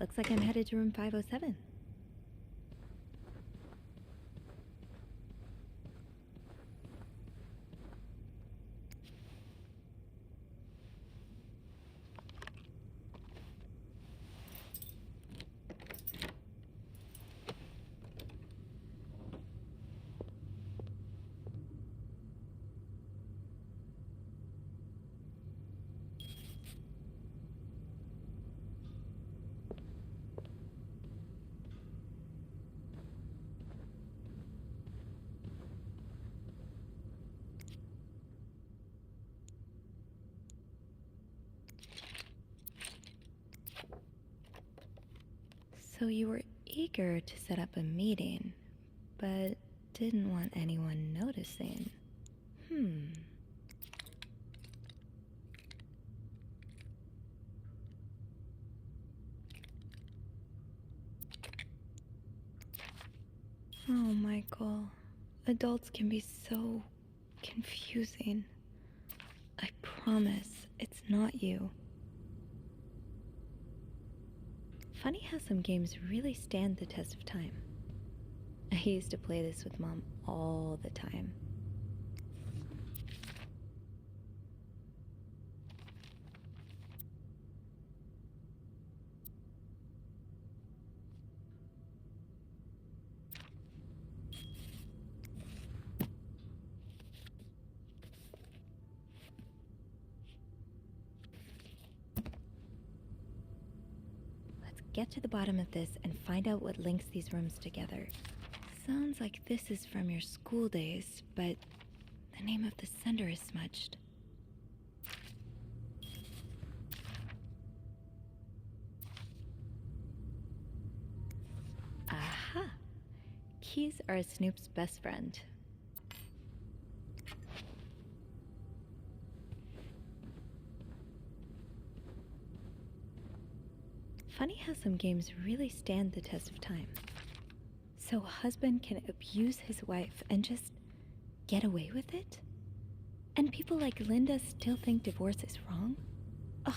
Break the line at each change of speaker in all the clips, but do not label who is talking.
Looks like I'm headed to room 507. So you were eager to set up a meeting, but didn't want anyone noticing. Oh, Michael. Adults can be so confusing. I promise it's not you. Funny how some games really stand the test of time. I used to play this with Mom all the time. Let's get to the bottom of this and find out what links these rooms together. Sounds like this is from your school days, but the name of the sender is smudged. Aha! Keys are Snoop's best friend. Funny how some games really stand the test of time. So a husband can abuse his wife and just get away with it? And people like Linda still think divorce is wrong? Ugh.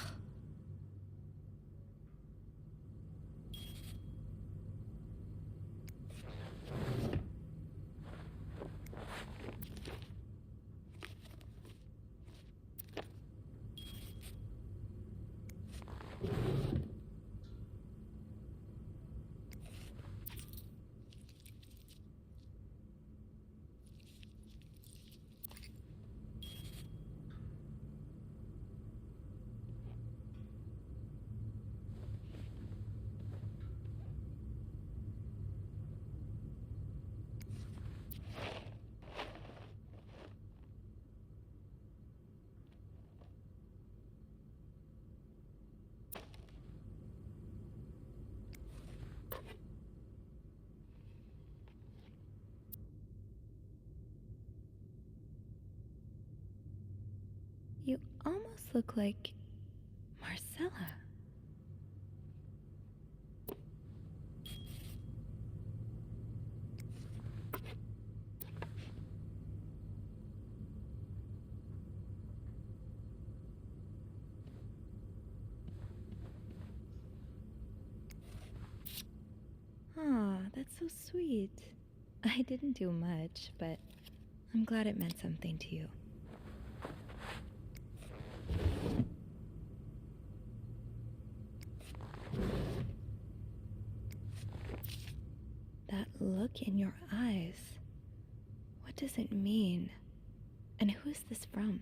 You almost look like Marcella. Aw, that's so sweet. I didn't do much, but I'm glad it meant something to you. That look in your eyes. What does it mean? And who is this from?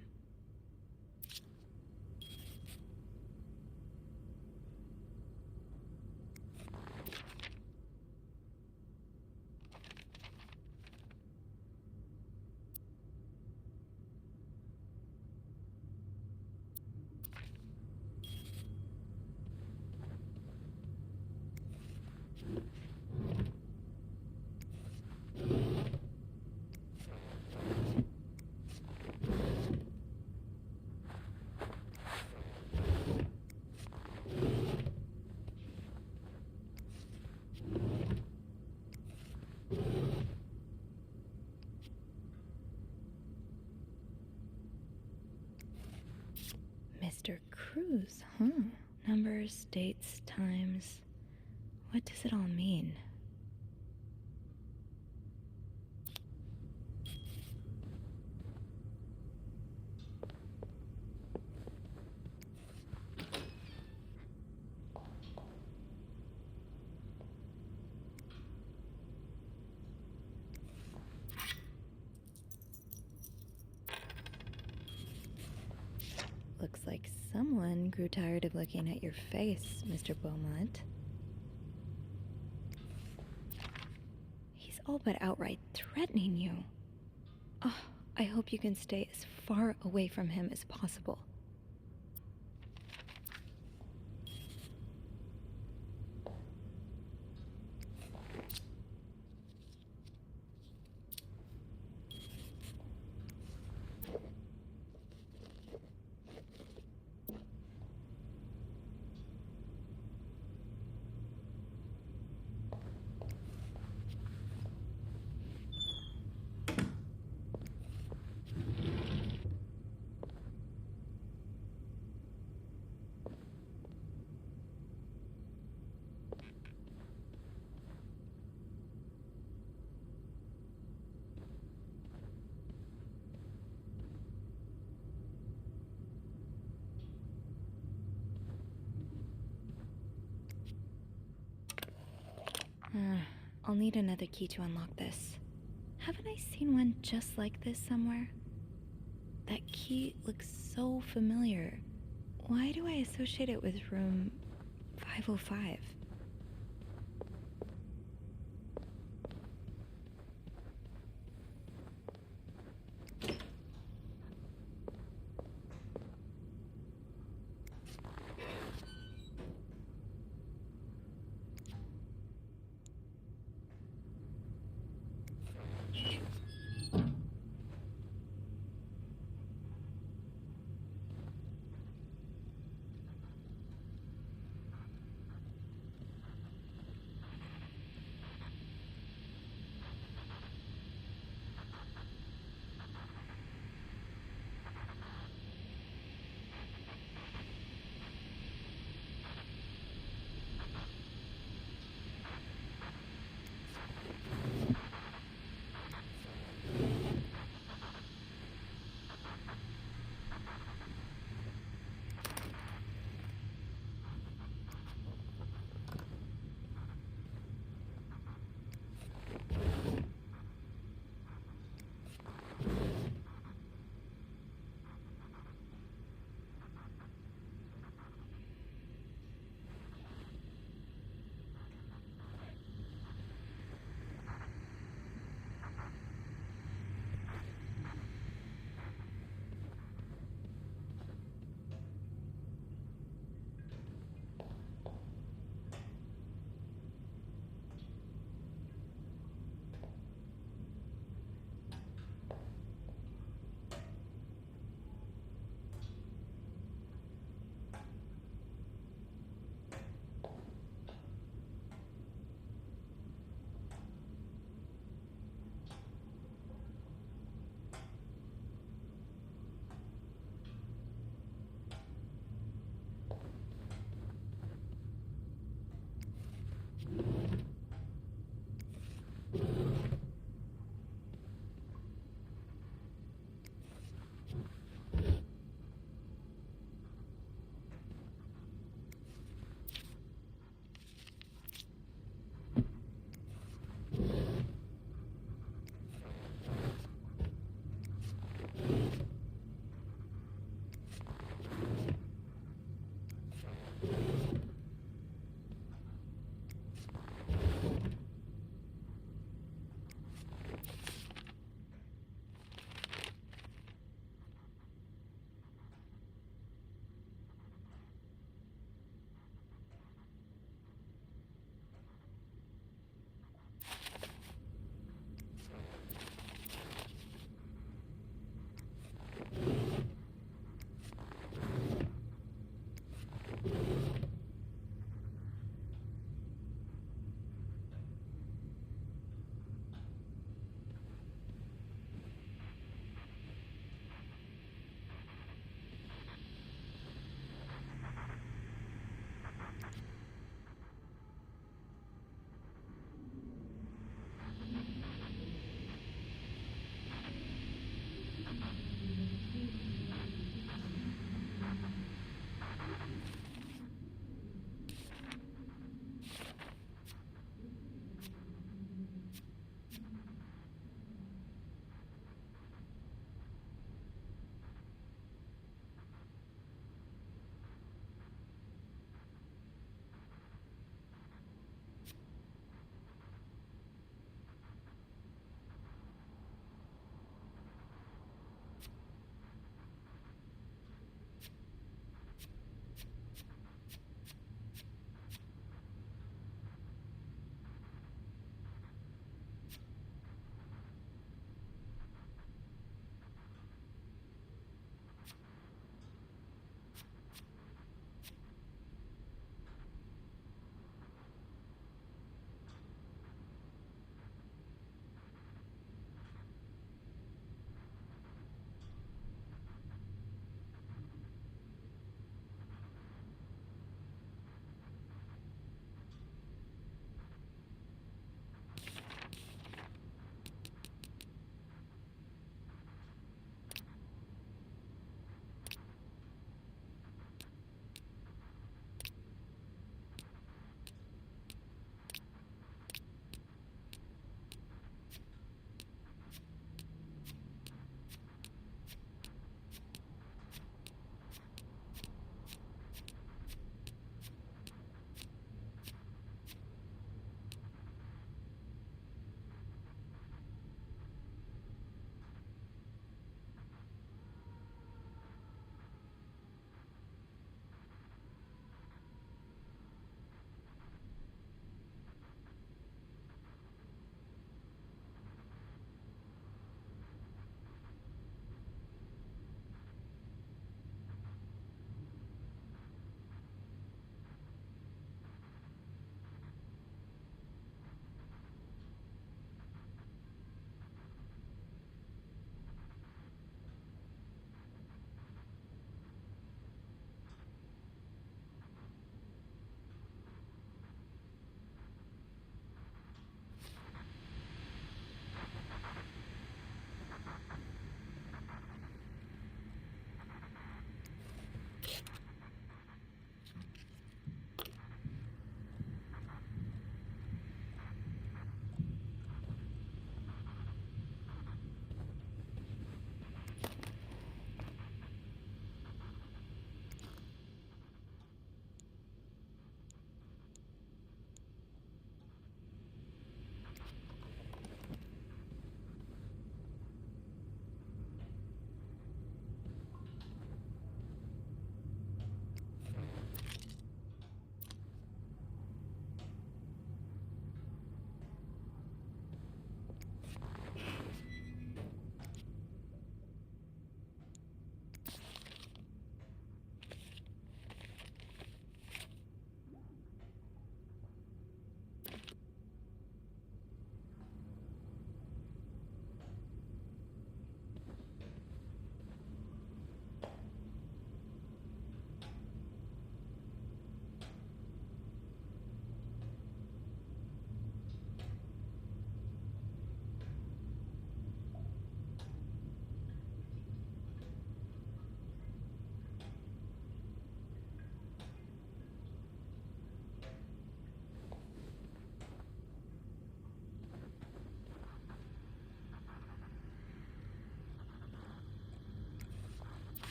Mr. Cruz, huh? Numbers, dates, times. What does it all mean? Looks like someone grew tired of looking at your face, Mr. Beaumont. He's all but outright threatening you. Oh, I hope you can stay as far away from him as possible. I'll need another key to unlock this. Haven't I seen one just like this somewhere? That key looks so familiar. Why do I associate it with room 505?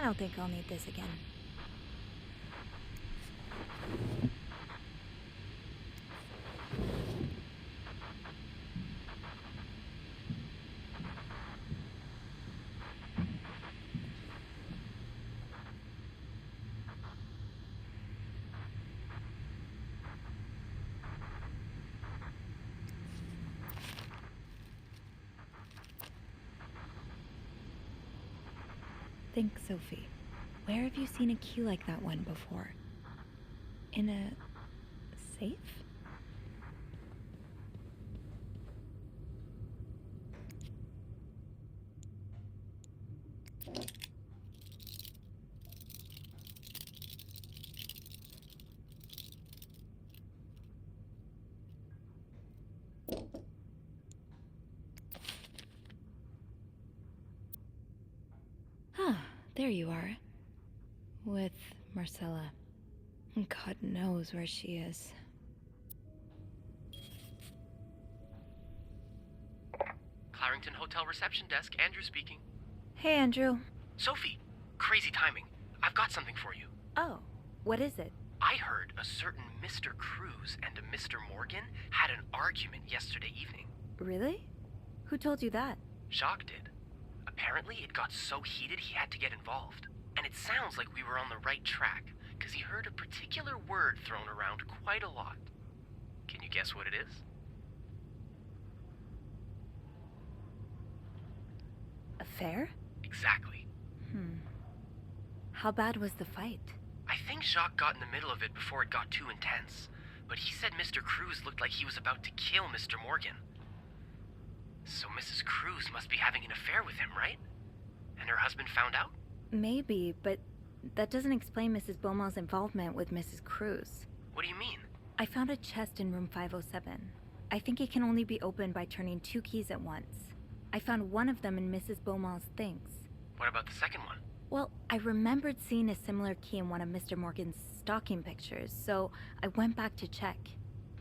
don't think I'll need this again. Think, Sophie, where have you seen a key like that one before? In a safe? There you are. With Marcella. God knows where she is.
Clarington Hotel reception desk, Andrew speaking.
Hey, Andrew.
Sophie, crazy timing. I've got something for you.
Oh, what is it?
I heard a certain Mr. Cruz and a Mr. Morgan had an argument yesterday evening.
Really? Who told you that?
Jacques did. Apparently, it got so heated he had to get involved. And it sounds like we were on the right track, because he heard a particular word thrown around quite a lot. Can you guess what it is?
Affair?
Exactly.
How bad was the fight?
I think Jacques got in the middle of it before it got too intense, but he said Mr. Cruz looked like he was about to kill Mr. Morgan. So Mrs. Cruz must be having an affair with him, right? And her husband found out?
Maybe, but that doesn't explain Mrs. Beaumont's involvement with Mrs. Cruz.
What do you mean?
I found a chest in room 507. I think it can only be opened by turning 2 keys at once. I found one of them in Mrs. Beaumont's things.
What about the second one?
Well, I remembered seeing a similar key in one of Mr. Morgan's stocking pictures, so I went back to check.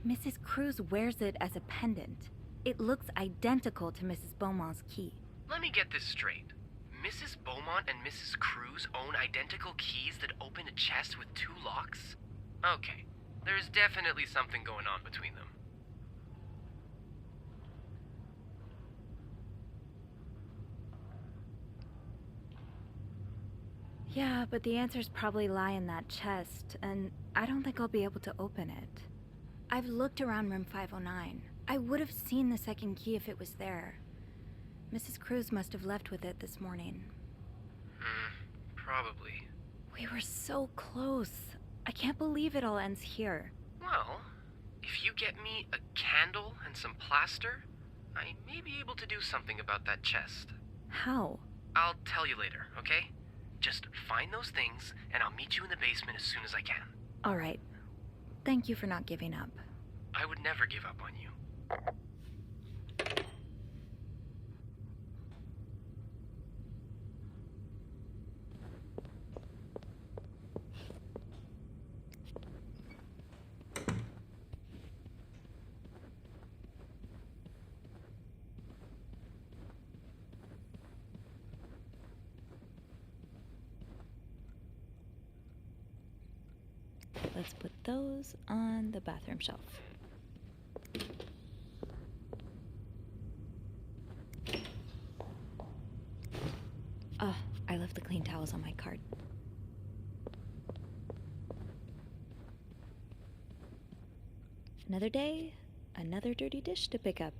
Mrs. Cruz wears it as a pendant. It looks identical to Mrs. Beaumont's key.
Let me get this straight. Mrs. Beaumont and Mrs. Cruz own identical keys that open a chest with 2 locks? Okay, there's definitely something going on between them.
Yeah, but the answers probably lie in that chest, and I don't think I'll be able to open it. I've looked around room 509. I would have seen the second key if it was there. Mrs. Cruz must have left with it this morning.
Probably.
We were so close. I can't believe it all ends here.
Well, if you get me a candle and some plaster, I may be able to do something about that chest.
How?
I'll tell you later, okay? Just find those things, and I'll meet you in the basement as soon as I can.
All right. Thank you for not giving up.
I would never give up on you.
Let's put those on the bathroom shelf. Oh, I left the clean towels on my cart. Another day, another dirty dish to pick up.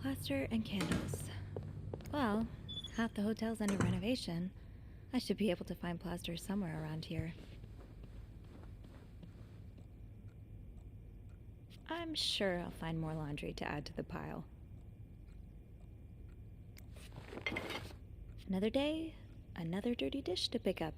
Plaster and candles. Well, half the hotel's under renovation. I should be able to find plaster somewhere around here. I'm sure I'll find more laundry to add to the pile. Another day, another dirty dish to pick up.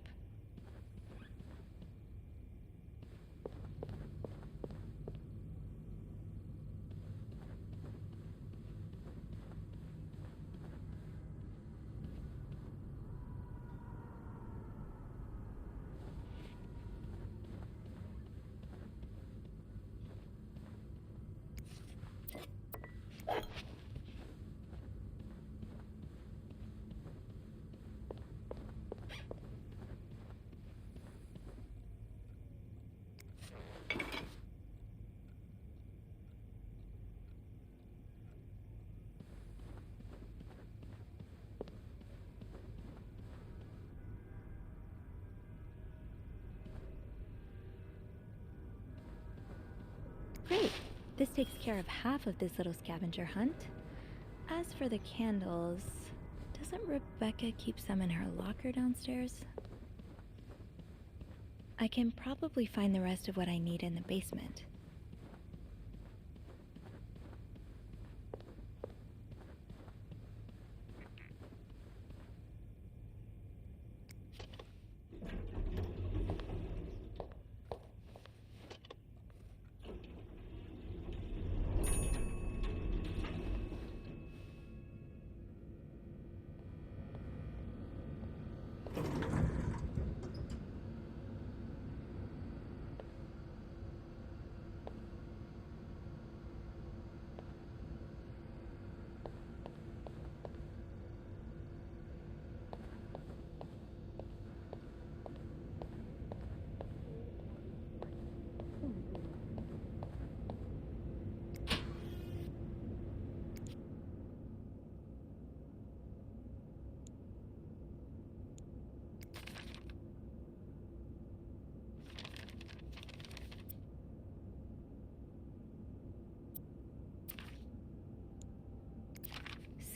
Great! This takes care of half of this little scavenger hunt. As for the candles, doesn't Rebecca keep some in her locker downstairs? I can probably find the rest of what I need in the basement.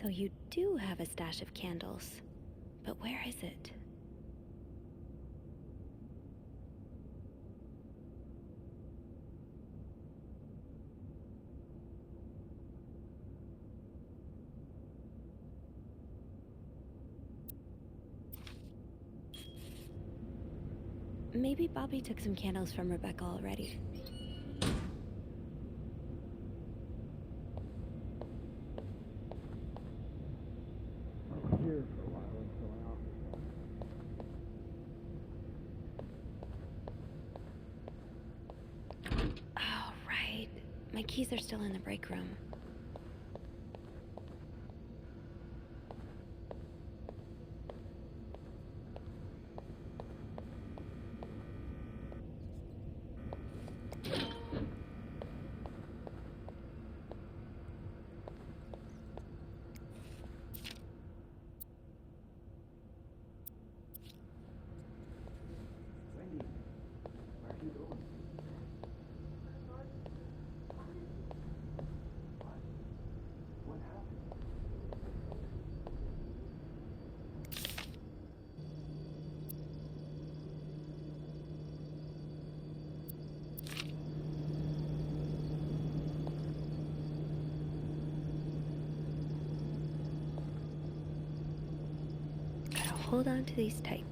So you do have a stash of candles, but where is it? Maybe Bobby took some candles from Rebecca already.
Here for a while until my office.
Oh, right. My keys are still in the break room.
Wendy, where are you going? What happened?
Gotta hold on to these tight.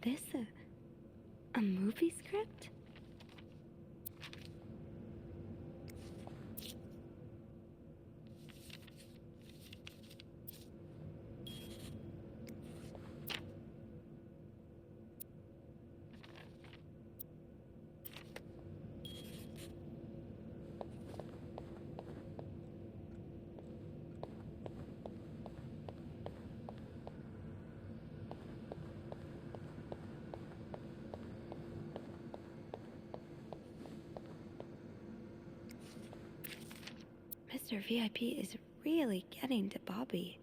this a movie script? Mr. VIP is really getting to Bobby.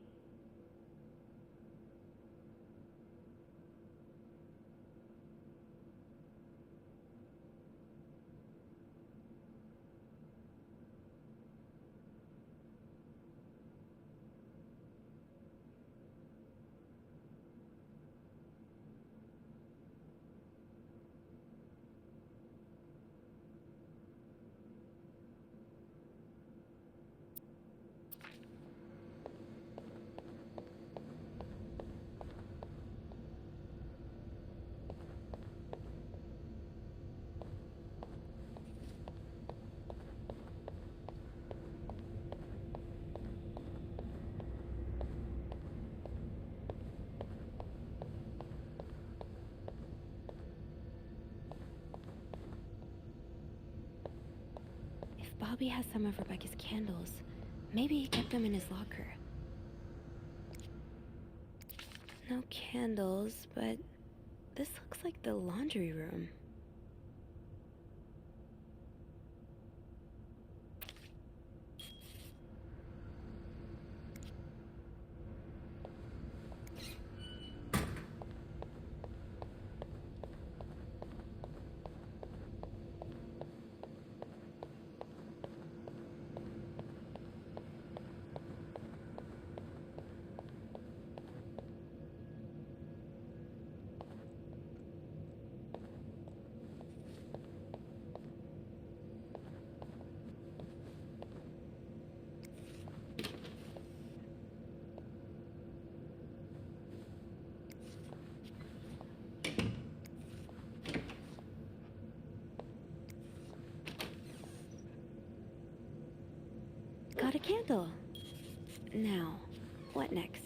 Bobby has some of Rebecca's candles. Maybe he kept them in his locker. No candles, but this looks like the laundry room. Got a candle. Now, what next?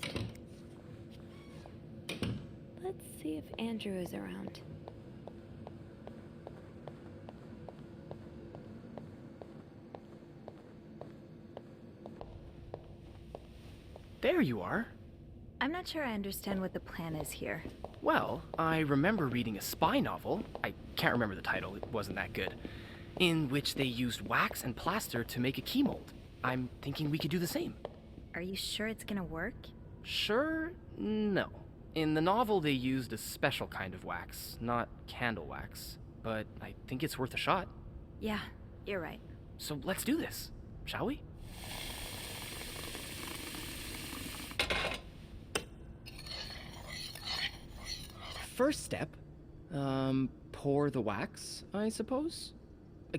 Let's see if Andrew is around.
There you are.
I'm not sure I understand what the plan is here.
Well, I remember reading a spy novel, I can't remember the title, it wasn't that good, in which they used wax and plaster to make a key mold. I'm thinking we could do the same.
Are you sure it's gonna work?
Sure? No. In the novel, they used a special kind of wax, not candle wax. But I think it's worth a shot.
Yeah, you're right.
So let's do this, shall we? First step, pour the wax, I suppose?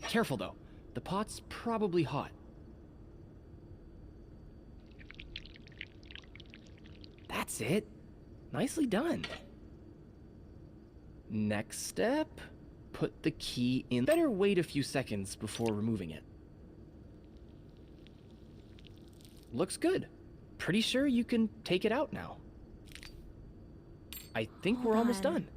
Careful though, the pot's probably hot. That's it. Nicely done. Next step, put the key in. Better wait a few seconds before removing it. Looks good. Pretty sure you can take it out now. I think we're almost done.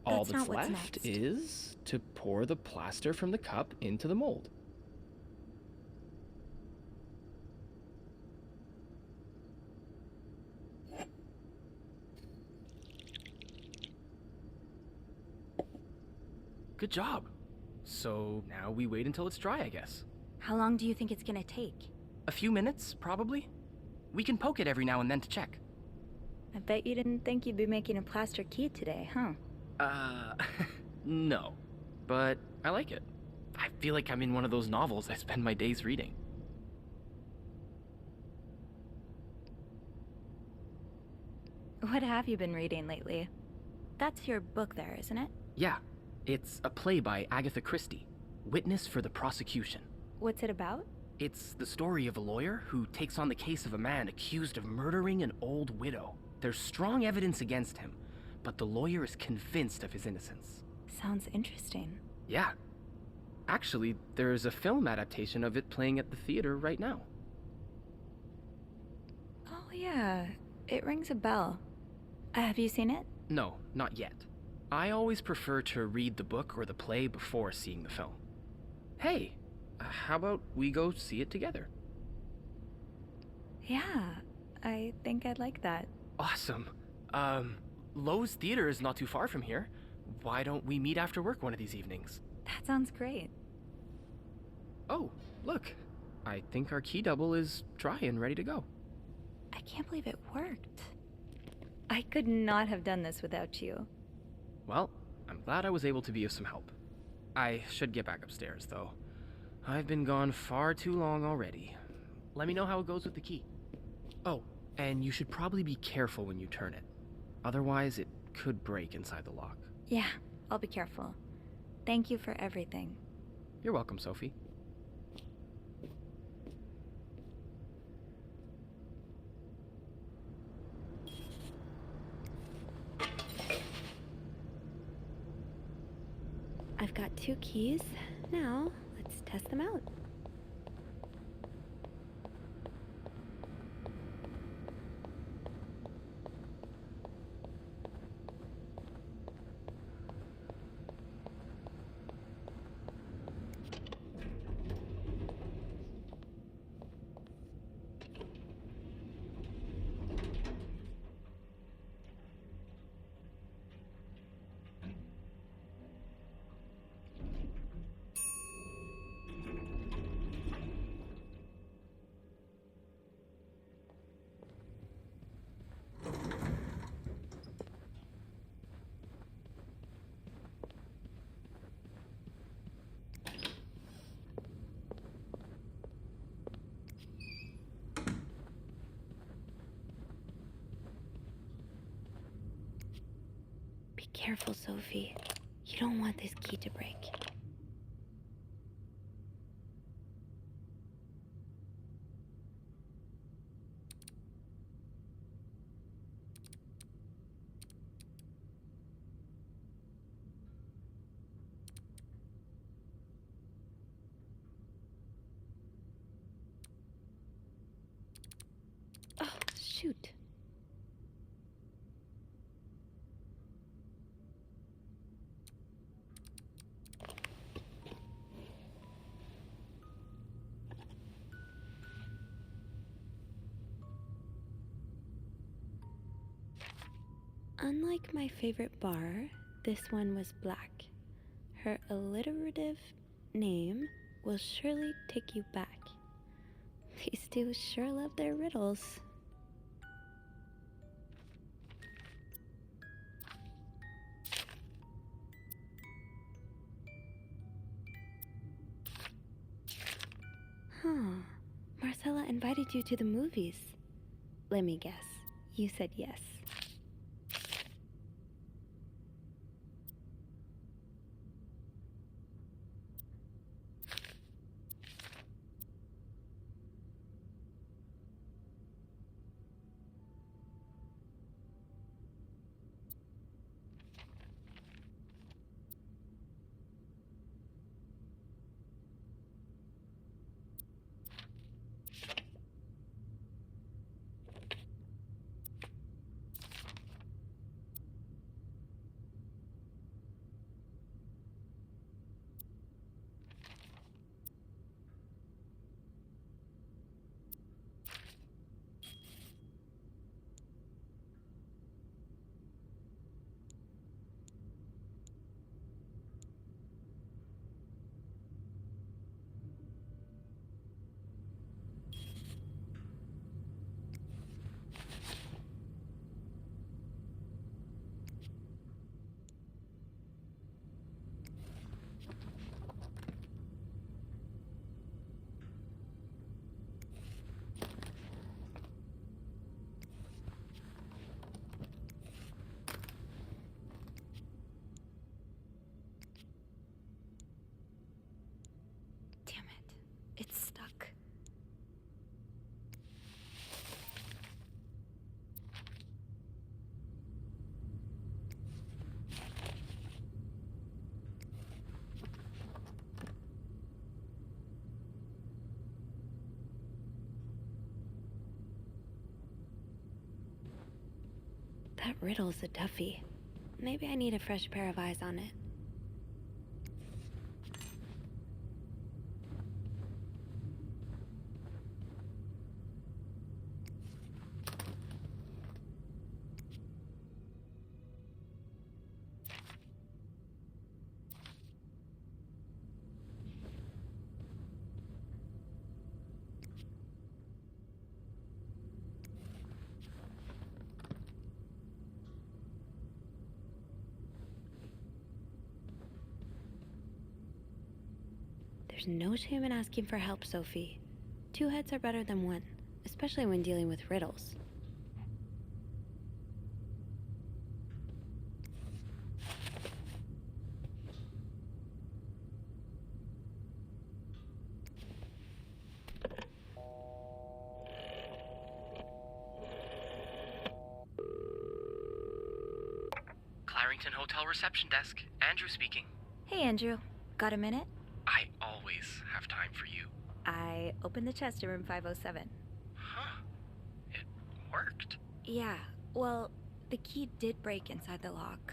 All that's left is to pour the plaster from the cup into the mold. Good job. So now we wait until it's dry, I guess.
How long do you think it's gonna take?
A few minutes, probably. We can poke it every now and then to check.
I bet you didn't think you'd be making a plaster key today, huh?
No. But I like it. I feel like I'm in one of those novels I spend my days reading.
What have you been reading lately? That's your book there, isn't it?
Yeah. It's a play by Agatha Christie, Witness for the Prosecution.
What's it about?
It's the story of a lawyer who takes on the case of a man accused of murdering an old widow. There's strong evidence against him, but the lawyer is convinced of his innocence.
Sounds interesting.
Yeah. Actually, there's a film adaptation of it playing at the theater right now.
Oh, yeah. It rings a bell. Have you seen it?
No, not yet. I always prefer to read the book or the play before seeing the film. Hey, how about we go see it together?
Yeah, I think I'd like that.
Awesome. Lowe's Theater is not too far from here. Why don't we meet after work one of these evenings?
That sounds great.
Oh, look. I think our key double is dry and ready to go.
I can't believe it worked. I could not have done this without you.
Well, I'm glad I was able to be of some help. I should get back upstairs, though. I've been gone far too long already. Let me know how it goes with the key. Oh, and you should probably be careful when you turn it. Otherwise, it could break inside the lock.
Yeah, I'll be careful. Thank you for everything.
You're welcome, Sophie.
I've got 2 keys. Now, let's test them out. Be careful, Sophie. You don't want this key to break. Oh, shoot. Unlike my favorite bar, this one was black. Her alliterative name will surely take you back. These two sure love their riddles. Huh. Marcella invited you to the movies. Let me guess. You said yes. That riddle's a toughie. Maybe I need a fresh pair of eyes on it. There's no shame in asking for help, Sophie. 2 heads are better than 1, especially when dealing with riddles.
Clarington Hotel reception desk. Andrew speaking.
Hey, Andrew. Got a minute?
I always have time for you.
I opened the chest in room 507.
Huh. It worked.
Yeah, well, the key did break inside the lock.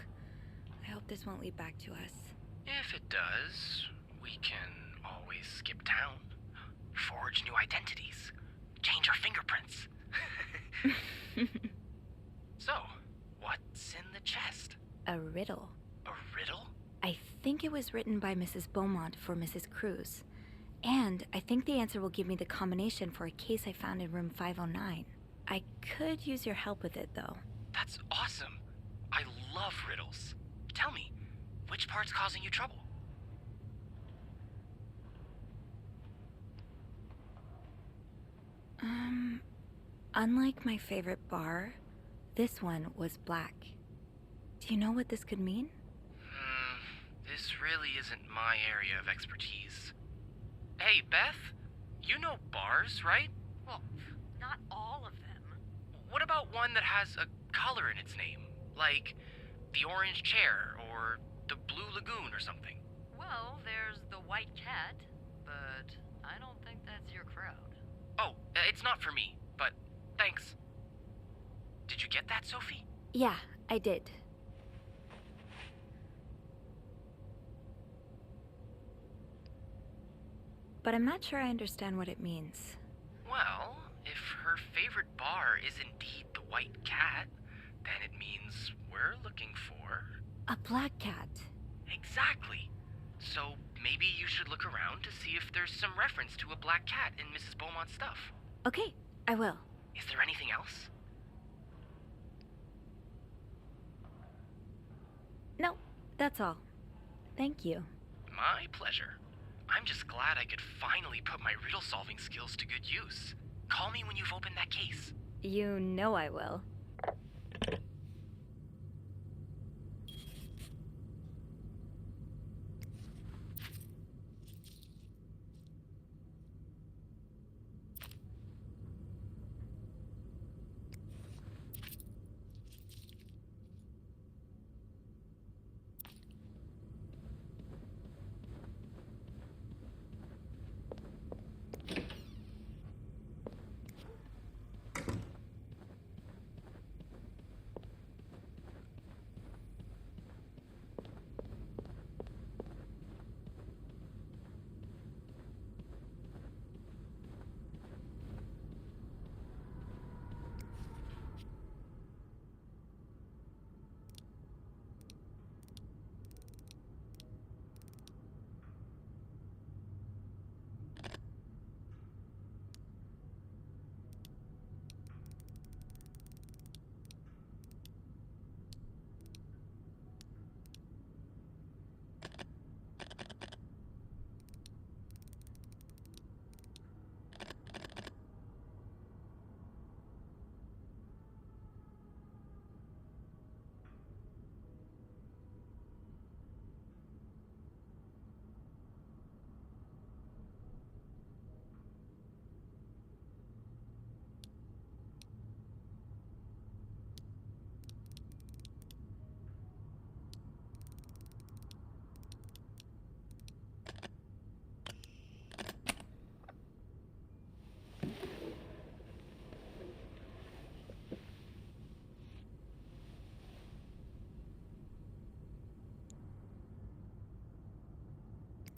I hope this won't lead back to us.
If it does, we can always skip town. Forge new identities. Change our fingerprints. So, what's in the chest?
A riddle.
A riddle?
I think it was written by Mrs. Beaumont for Mrs. Cruz. And I think the answer will give me the combination for a case I found in room 509. I could use your help with it, though.
That's awesome. I love riddles. Tell me, which part's causing you trouble?
Unlike my favorite bar, this one was black. Do you know what this could mean?
This really isn't my area of expertise. Hey, Beth, you know bars, right?
Well, not all of them.
What about one that has a color in its name? Like the Orange Chair or the Blue Lagoon or something?
Well, there's the White Cat, but I don't think that's your crowd.
Oh, it's not for me, but thanks. Did you get that, Sophie?
Yeah, I did. But I'm not sure I understand what it means.
Well, if her favorite bar is indeed the White Cat, then it means we're looking for...
A black cat.
Exactly. So maybe you should look around to see if there's some reference to a black cat in Mrs. Beaumont's stuff.
Okay, I will.
Is there anything else?
No, that's all. Thank you.
My pleasure. I'm just glad I could finally put my riddle-solving skills to good use. Call me when you've opened that case.
You know I will.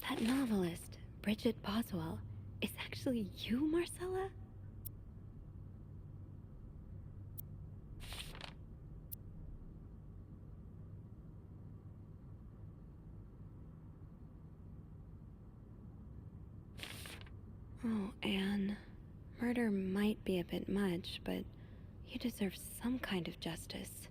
That novelist, Bridget Boswell, is actually you, Marcella? Oh, Anne. Murder might be a bit much, but you deserve some kind of justice.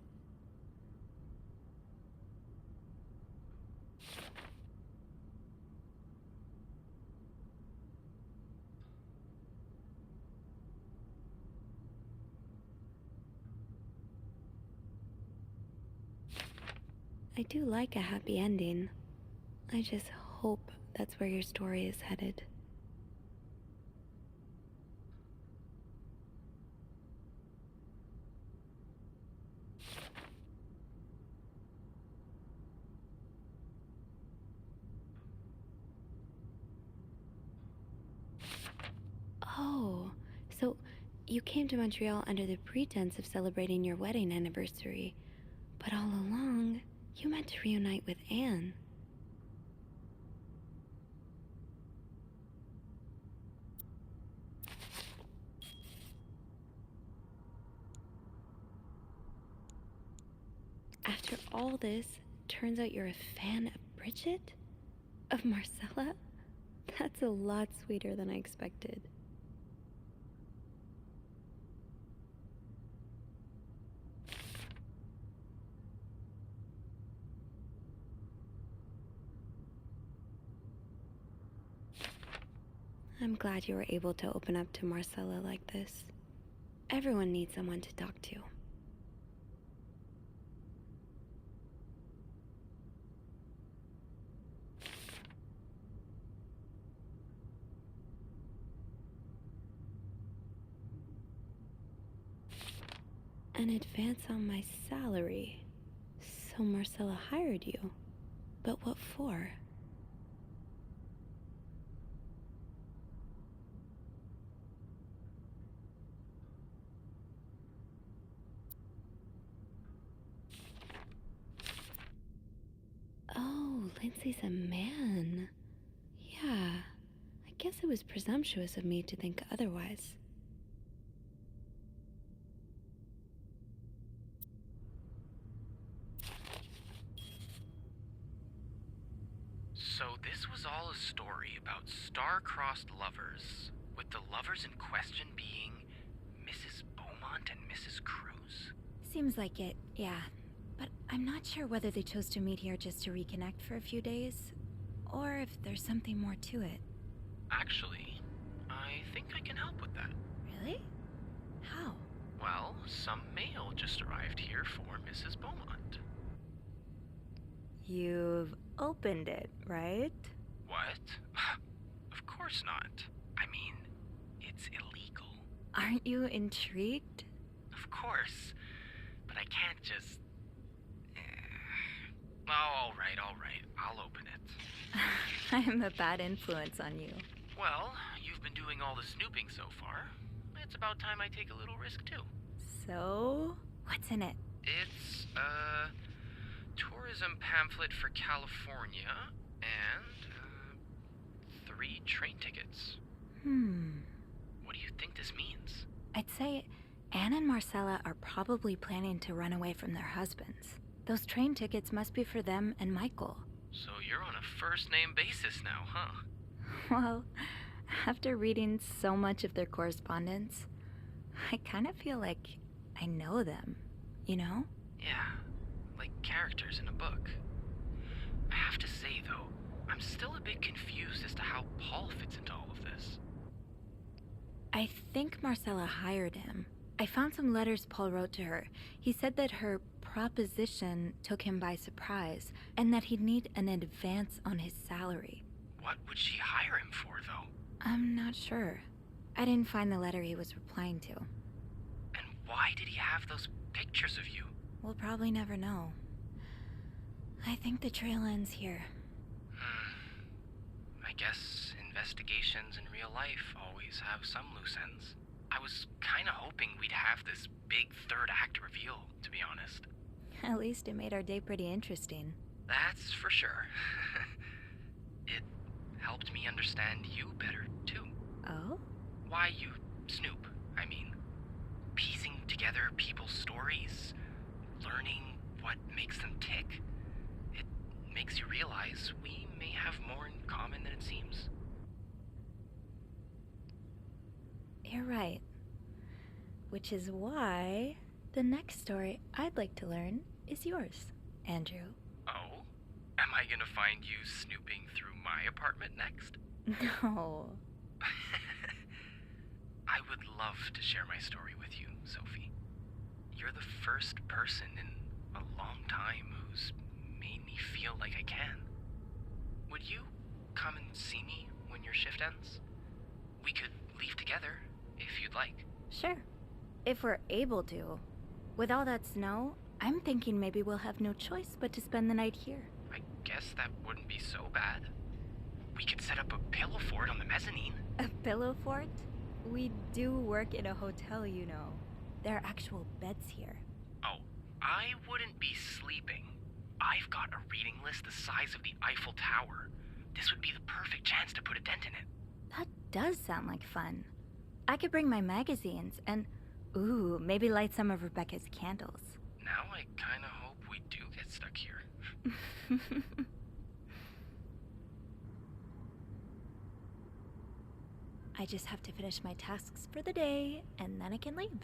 I do like a happy ending. I just hope that's where your story is headed. Oh, so you came to Montreal under the pretense of celebrating your wedding anniversary, but all along, you meant to reunite with Anne. After all this, turns out you're a fan of Bridget? Of Marcella? That's a lot sweeter than I expected. I'm glad you were able to open up to Marcella like this. Everyone needs someone to talk to. An advance on my salary. So Marcella hired you. But what for? Oh, Lindsay's a man. Yeah, I guess it was presumptuous of me to think otherwise.
So this was all a story about star-crossed lovers, with the lovers in question being Mrs. Beaumont and Mrs. Cruz?
Seems like it, yeah. But I'm not sure whether they chose to meet here just to reconnect for a few days, or if there's something more to it.
Actually, I think I can help with that.
Really? How?
Well, some mail just arrived here for Mrs. Beaumont.
You've opened it, right?
What? Of course not. I mean, it's illegal.
Aren't you intrigued?
Of course. But I can't just... Oh, all right. I'll open it.
I'm a bad influence on you.
Well, you've been doing all the snooping so far. It's about time I take a little risk, too.
So, what's in it?
It's a tourism pamphlet for California and 3 train tickets. What do you think this means?
I'd say Anne and Marcella are probably planning to run away from their husbands. Those train tickets must be for them and Michael.
So you're on a first-name basis now, huh?
Well, after reading so much of their correspondence, I kind of feel like I know them, you know?
Yeah, like characters in a book. I have to say, though, I'm still a bit confused as to how Paul fits into all of this.
I think Marcella hired him. I found some letters Paul wrote to her. He said that her proposition took him by surprise, and that he'd need an advance on his salary.
What would she hire him for, though?
I'm not sure. I didn't find the letter he was replying to.
And why did he have those pictures of you?
We'll probably never know. I think the trail ends here.
I guess investigations in real life always have some loose ends. I was kinda hoping we'd have this big third act reveal, to be honest.
At least it made our day pretty interesting.
That's for sure. It me understand you better, too.
Oh?
Why you snoop, I mean. Piecing together people's stories, learning what makes them tick. It makes you realize we may have more in common than it seems.
You're right. Which is why the next story I'd like to learn is yours, Andrew.
Oh? Am I gonna find you snooping through my apartment next?
No.
I would love to share my story with you, Sophie. You're the first person in a long time who's made me feel like I can. Would you come and see me when your shift ends? We could leave together, if you'd like.
Sure. If we're able to. With all that snow, I'm thinking maybe we'll have no choice but to spend the night here.
I guess that wouldn't be so bad. We could set up a pillow fort on the mezzanine.
A pillow fort? We do work in a hotel, you know. There are actual beds here.
Oh, I wouldn't be sleeping. I've got a reading list the size of the Eiffel Tower. This would be the perfect chance to put a dent in it.
That does sound like fun. I could bring my magazines and, ooh, maybe light some of Rebecca's candles.
Now I kinda hope we do get stuck here.
I just have to finish my tasks for the day, and then I can leave.